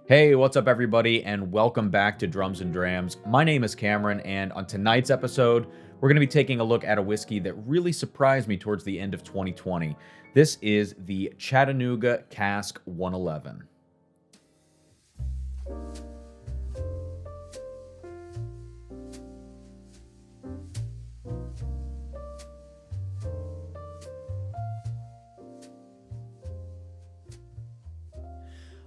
Hey, what's up, everybody, and welcome back to Drums and Drams. My name is Cameron, and on tonight's episode, we're going to be taking a look at a whiskey that really surprised me towards the end of 2020. This is the Chattanooga Cask 111.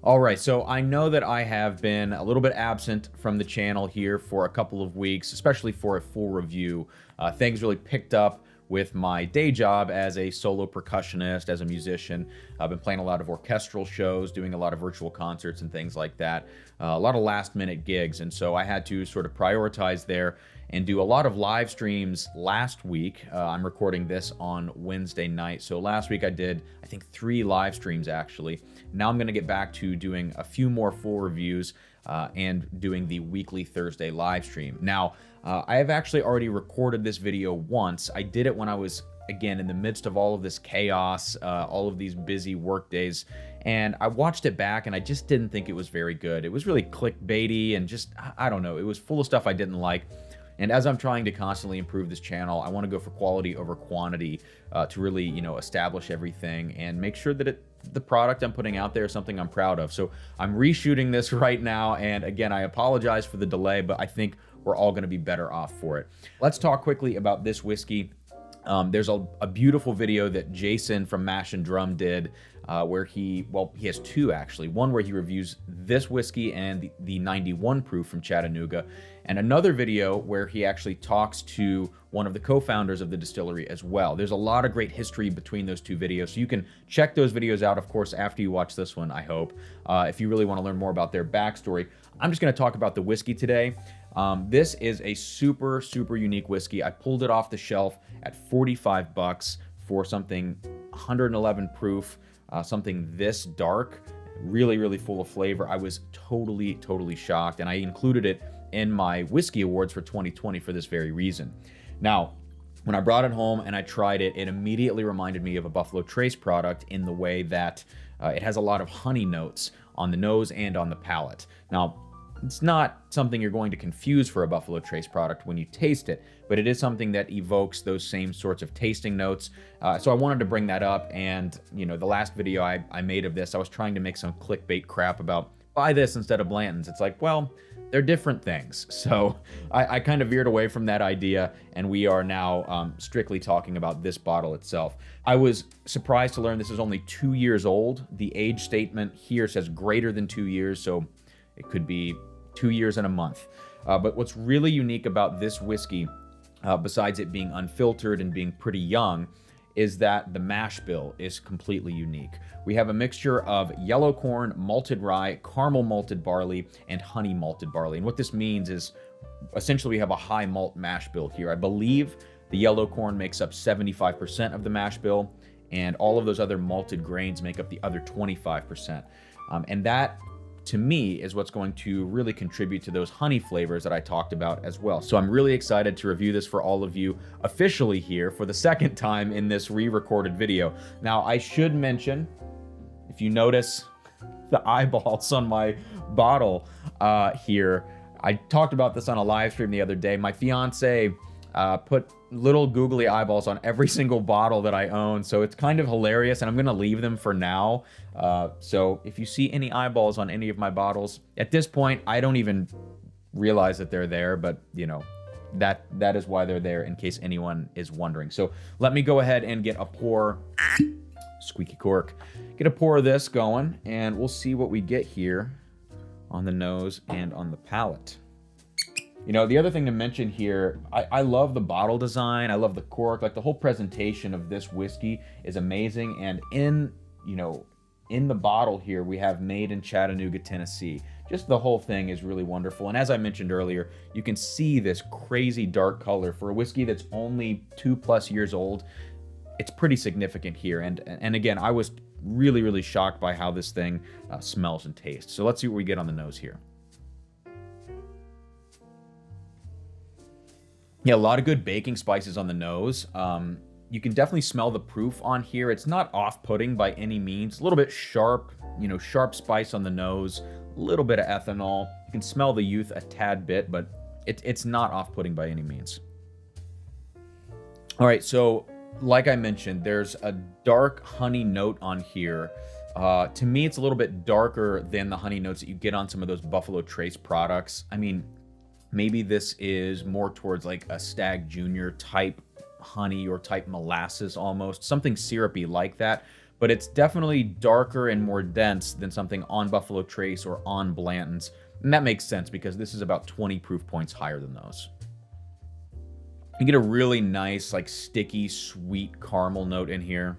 All right, so I know that I have been a little bit absent from the channel here for a couple of weeks, especially for a full review. Things really picked up with my day job as a solo percussionist, as a musician. I've been playing a lot of orchestral shows, doing a lot of virtual concerts and things like that, a lot of last-minute gigs, and so I had to sort of prioritize there and do a lot of live streams last week. I'm recording this on Wednesday night, so last week I did, I think, 3 live streams actually. Now I'm going to get back to doing a few more full reviews and doing the weekly Thursday live stream. Now, I have actually already recorded this video once. I did it when I was, again, in the midst of all of this chaos, all of these busy work days, and I watched it back and I just didn't think it was very good. It was really clickbaity and just, I don't know, it was full of stuff I didn't like. And as I'm trying to constantly improve this channel, I want to go for quality over quantity to really, establish everything and make sure that the product I'm putting out there is something I'm proud of. So I'm reshooting this right now, and again, I apologize for the delay, but I think we're all going to be better off for it. Let's talk quickly about this whiskey. There's a beautiful video that Jason from Mash and Drum did where he has 2 actually. One where he reviews this whiskey and the 91 proof from Chattanooga, and another video where he actually talks to one of the co-founders of the distillery as well. There's a lot of great history between those 2 videos, so you can check those videos out, of course, after you watch this one, I hope, if you really want to learn more about their backstory. I'm just going to talk about the whiskey today. This is a super unique whiskey. I pulled it off the shelf at 45 bucks for something 111 proof, something this dark, really full of flavor. I was totally shocked, and I included it in my whiskey awards for 2020 for this very reason. Now, when I brought it home and I tried it, it immediately reminded me of a Buffalo Trace product in the way that it has a lot of honey notes on the nose and on the palate. Now, it's not something you're going to confuse for a Buffalo Trace product when you taste it, but it is something that evokes those same sorts of tasting notes. So I wanted to bring that up, and the last video I made of this, I was trying to make some clickbait crap about buy this instead of Blanton's. It's like, well, they're different things. So I kind of veered away from that idea, and we are now strictly talking about this bottle itself. I was surprised to learn this is only 2 years old. The age statement here says greater than 2 years, so it could be 2 years and a month. But what's really unique about this whiskey, besides it being unfiltered and being pretty young, is that the mash bill is completely unique. We have a mixture of yellow corn, malted rye, caramel malted barley, and honey malted barley. And what this means is essentially we have a high malt mash bill here. I believe the yellow corn makes up 75% of the mash bill, and all of those other malted grains make up the other 25%. And that, to me, is what's going to really contribute to those honey flavors that I talked about as well. So I'm really excited to review this for all of you officially here for the second time in this re-recorded video. Now, I should mention, if you notice the eyeballs on my bottle here, I talked about this on a live stream the other day. My fiance put little googly eyeballs on every single bottle that I own, so it's kind of hilarious, and I'm gonna leave them for now. So if you see any eyeballs on any of my bottles, at this point I don't even realize that they're there, but that is why they're there, in case anyone is wondering. So let me go ahead and get a pour, squeaky cork, get a pour of this going, and we'll see what we get here on the nose and on the palate. The other thing to mention here, I love the bottle design. I love the cork. Like, the whole presentation of this whiskey is amazing. And in the bottle here, we have made in Chattanooga, Tennessee. Just the whole thing is really wonderful. And as I mentioned earlier, you can see this crazy dark color for a whiskey that's only 2+ years old. It's pretty significant here. And again, I was really shocked by how this thing smells and tastes. So let's see what we get on the nose here. Yeah, a lot of good baking spices on the nose. You can definitely smell the proof on here. It's not off-putting by any means. A little bit sharp, sharp spice on the nose, a little bit of ethanol. You can smell the youth a tad bit, but it's not off-putting by any means. All right, so like I mentioned, there's a dark honey note on here. To me, it's a little bit darker than the honey notes that you get on some of those Buffalo Trace products. I mean, maybe this is more towards like a Stag Junior type honey or type molasses almost, something syrupy like that. But it's definitely darker and more dense than something on Buffalo Trace or on Blanton's. And that makes sense because this is about 20 proof points higher than those. You get a really nice, like sticky, sweet caramel note in here.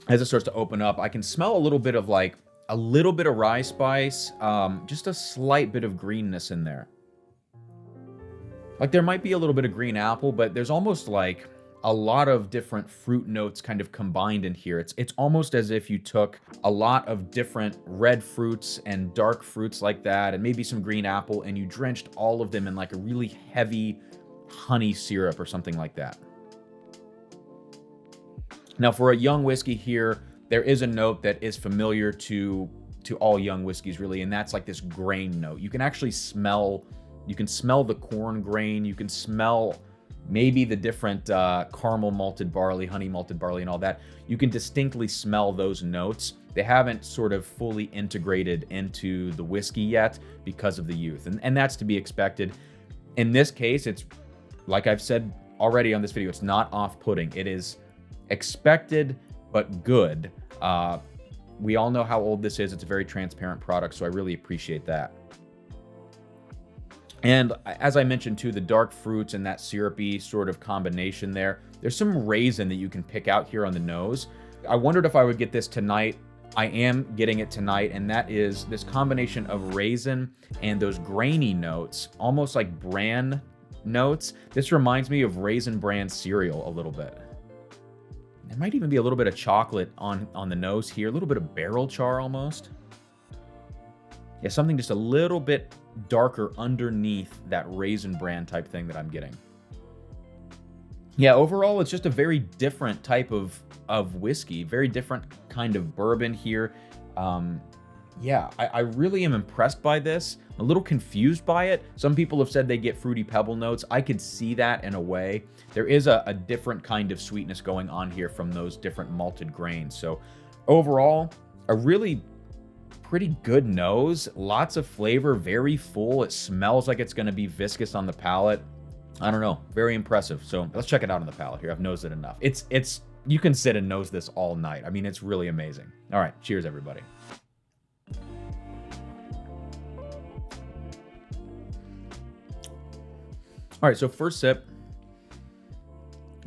As it starts to open up, I can smell a little bit of rye spice, just a slight bit of greenness in there. Like there might be a little bit of green apple, but there's almost like a lot of different fruit notes kind of combined in here. It's almost as if you took a lot of different red fruits and dark fruits like that, and maybe some green apple, and you drenched all of them in like a really heavy honey syrup or something like that. Now, for a young whiskey here, there is a note that is familiar to all young whiskeys, really, and that's like this grain note. You can actually smell, you can smell the corn grain, you can smell maybe the different caramel malted barley, honey malted barley, and all that. You can distinctly smell those notes. They haven't sort of fully integrated into the whiskey yet because of the youth, and that's to be expected. In this case, it's, like I've said already on this video, it's not off-putting. It is expected, but good. We all know how old this is. It's a very transparent product, so I really appreciate that. And as I mentioned too, the dark fruits and that syrupy sort of combination there, there's some raisin that you can pick out here on the nose. I wondered if I would get this tonight. I am getting it tonight, and that is this combination of raisin and those grainy notes, almost like bran notes. This reminds me of Raisin Bran cereal a little bit. There might even be a little bit of chocolate on the nose here, a little bit of barrel char almost. Yeah, something just a little bit darker underneath that Raisin Bran type thing that I'm getting. Yeah, overall, it's just a very different type of whiskey, very different kind of bourbon here. Yeah, I really am impressed by this. A little confused by it. Some people have said they get fruity pebble notes. I could see that in a way. There is a different kind of sweetness going on here from those different malted grains. So overall, a really pretty good nose. Lots of flavor, very full. It smells like it's going to be viscous on the palate. I don't know, very impressive. So let's check it out on the palate here. I've nosed it enough. It's you can sit and nose this all night. I mean, it's really amazing. All right, cheers everybody. All right, so first sip,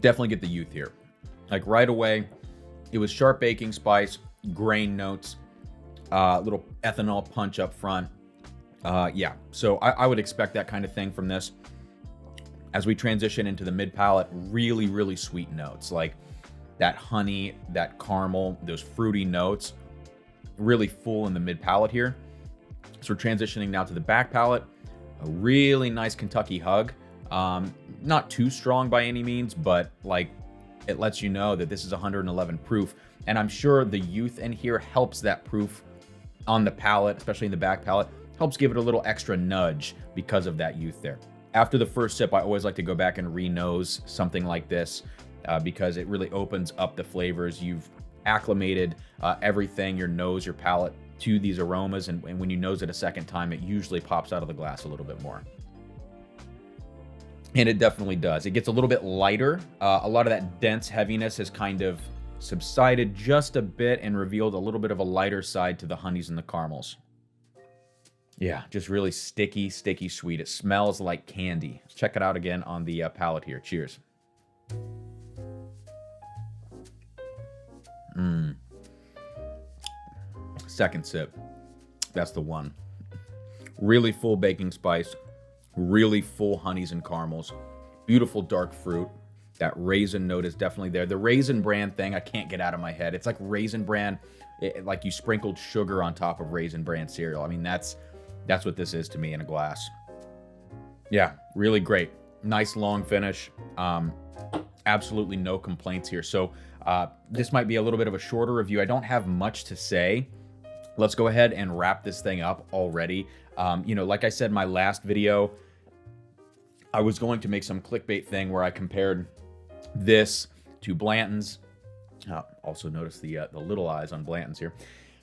definitely get the youth here. Like right away, it was sharp baking spice, grain notes, little ethanol punch up front. Yeah, so I would expect that kind of thing from this. As we transition into the mid palate, really, really sweet notes, like that honey, that caramel, those fruity notes, really full in the mid palate here. So we're transitioning now to the back palate, a really nice Kentucky hug. Not too strong by any means, but like it lets you know that this is 111 proof. And I'm sure the youth in here helps that proof on the palate, especially in the back palate, helps give it a little extra nudge because of that youth there. After the first sip, I always like to go back and re-nose something like this because it really opens up the flavors. You've acclimated everything, your nose, your palate, to these aromas. And when you nose it a second time, it usually pops out of the glass a little bit more. And it definitely does. It gets a little bit lighter. A lot of that dense heaviness has kind of subsided just a bit and revealed a little bit of a lighter side to the honeys and the caramels. Yeah, just really sticky, sticky sweet. It smells like candy. Let's check it out again on the palate here. Cheers. Second sip. That's the one. Really full baking spice. Really full honeys and caramels. Beautiful dark fruit. That raisin note is definitely there. The Raisin Bran thing, I can't get out of my head. It's like Raisin Bran, like you sprinkled sugar on top of Raisin Bran cereal. I mean, that's what this is to me in a glass. Yeah, really great. Nice long finish. Absolutely no complaints here. So This might be a little bit of a shorter review. I don't have much to say. Let's go ahead and wrap this thing up already. You know, like I said in my last video, I was going to make some clickbait thing where I compared this to Blanton's. Also notice the little eyes on Blanton's here.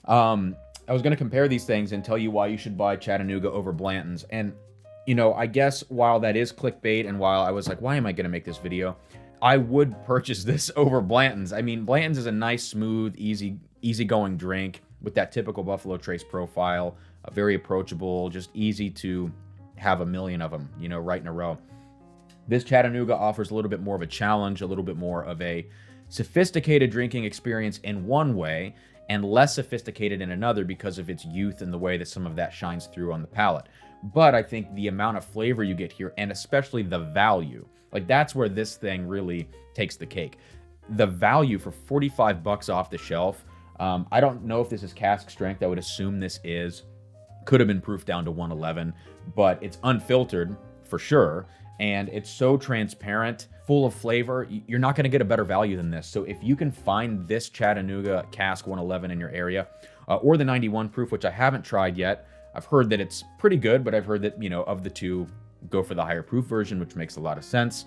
I was going to compare these things and tell you why you should buy Chattanooga over Blanton's. And, you know, I guess while that is clickbait and while I was like, why am I going to make this video? I would purchase this over Blanton's. I mean, Blanton's is a nice, smooth, easygoing drink with that typical Buffalo Trace profile, very approachable, just easy to have a million of them, you know, right in a row. This Chattanooga offers a little bit more of a challenge, a little bit more of a sophisticated drinking experience in one way, and less sophisticated in another because of its youth and the way that some of that shines through on the palate. But I think the amount of flavor you get here, and especially the value, like that's where this thing really takes the cake. The value for 45 bucks off the shelf, I don't know if this is cask strength. I would assume this is. Could have been proofed down to 111, but it's unfiltered for sure. And it's so transparent, full of flavor. You're not going to get a better value than this. So if you can find this Chattanooga Cask 111 in your area, or the 91 proof, which I haven't tried yet, I've heard that it's pretty good, but I've heard that, you know, of the two, go for the higher proof version, which makes a lot of sense.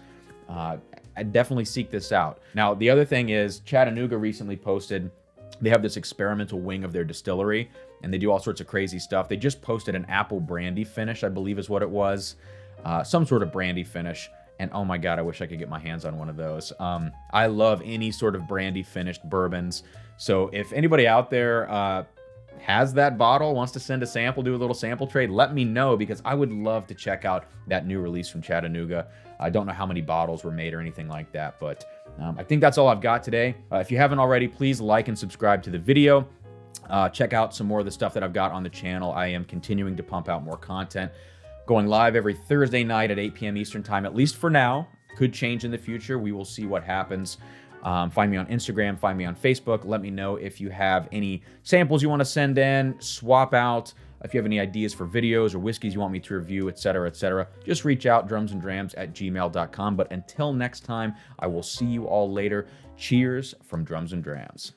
I definitely seek this out. Now, the other thing is Chattanooga recently posted, they have this experimental wing of their distillery, and they do all sorts of crazy stuff. They just posted an apple brandy finish, I believe is what it was. Some sort of brandy finish, and oh my god, I wish I could get my hands on one of those. I love any sort of brandy finished bourbons, so if anybody out there has that bottle, wants to send a sample, do a little sample trade, let me know, because I would love to check out that new release from Chattanooga. I don't know how many bottles were made or anything like that, but I think that's all I've got today. If you haven't already, please like and subscribe to the video. Check out some more of the stuff that I've got on the channel. I am continuing to pump out more content. Going live every Thursday night at 8 p.m. Eastern Time, at least for now. Could change in the future. We will see what happens. Find me on Instagram. Find me on Facebook. Let me know if you have any samples you want to send in, swap out. If you have any ideas for videos or whiskeys you want me to review, etc., etc., just reach out, drumsanddrams@gmail.com. But until next time, I will see you all later. Cheers from Drums and Drams.